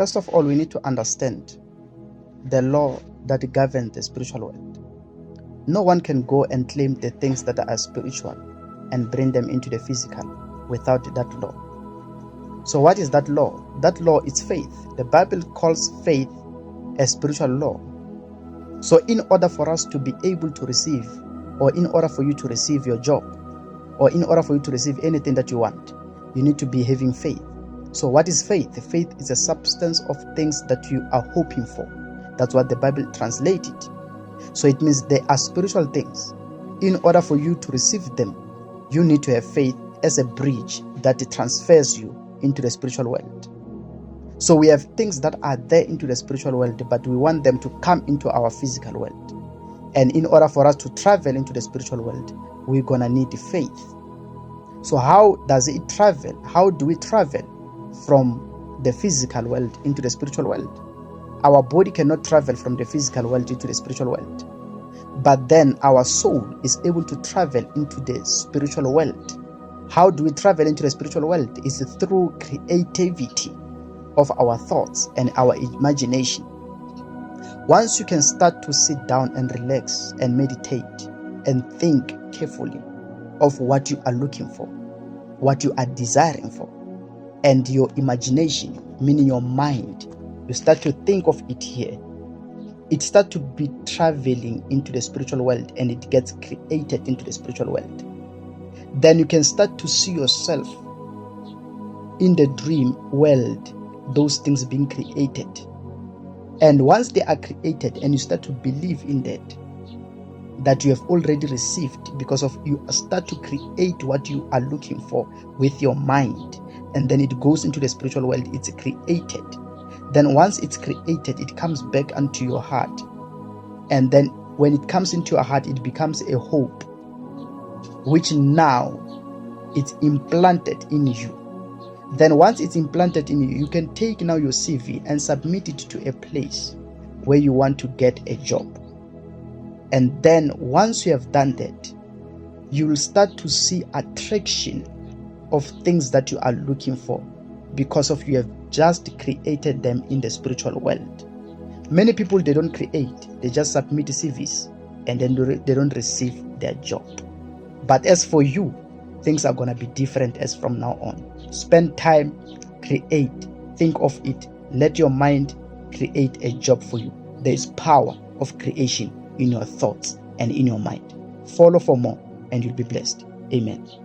First of all, we need to understand the law that governs the spiritual world. No one can go and claim the things that are spiritual and bring them into the physical without that law. So what is that law? That law is faith. The Bible calls faith a spiritual law. So in order for us to be able to receive, or in order for you to receive your job, or in order for you to receive anything that you want, you need to be having faith. So what is faith? Faith is a substance of things that you are hoping for. That's what the Bible translated. So it means they are spiritual things. In order for you to receive them, you need to have faith as a bridge that transfers you into the spiritual world. So we have things that are there into the spiritual world, but we want them to come into our physical world. And in order for us to travel into the spiritual world, we're gonna need faith. So how does it travel? How do we travel from the physical world into the spiritual world? Our body cannot travel from the physical world into the spiritual world. But then our soul is able to travel into the spiritual world. How do we travel into the spiritual world? It's through creativity of our thoughts and our imagination. Once you can start to sit down and relax and meditate and think carefully of what you are looking for, what you are desiring for, and your imagination, meaning your mind, you start to think of it here, it starts to be traveling into the spiritual world and it gets created into the spiritual world. Then you can start to see yourself in the dream world, those things being created. And once they are created and you start to believe in that you have already received, because of you start to create what you are looking for with your mind, and then it goes into the spiritual world, it's created. Then once it's created, it comes back onto your heart. And then when it comes into your heart, it becomes a hope, which now it's implanted in you. Then once it's implanted in you, you can take now your CV and submit it to a place where you want to get a job. And then once you have done that, you will start to see attraction of things that you are looking for, because of you have just created them in the spiritual world. Many people, they don't create, they just submit CVs and then they don't receive their job. But as for you, things are going to be different as from now on. Spend time, create, think of it, let your mind create a job for you. There is power of creation in your thoughts and in your mind. Follow for more and you'll be blessed. Amen.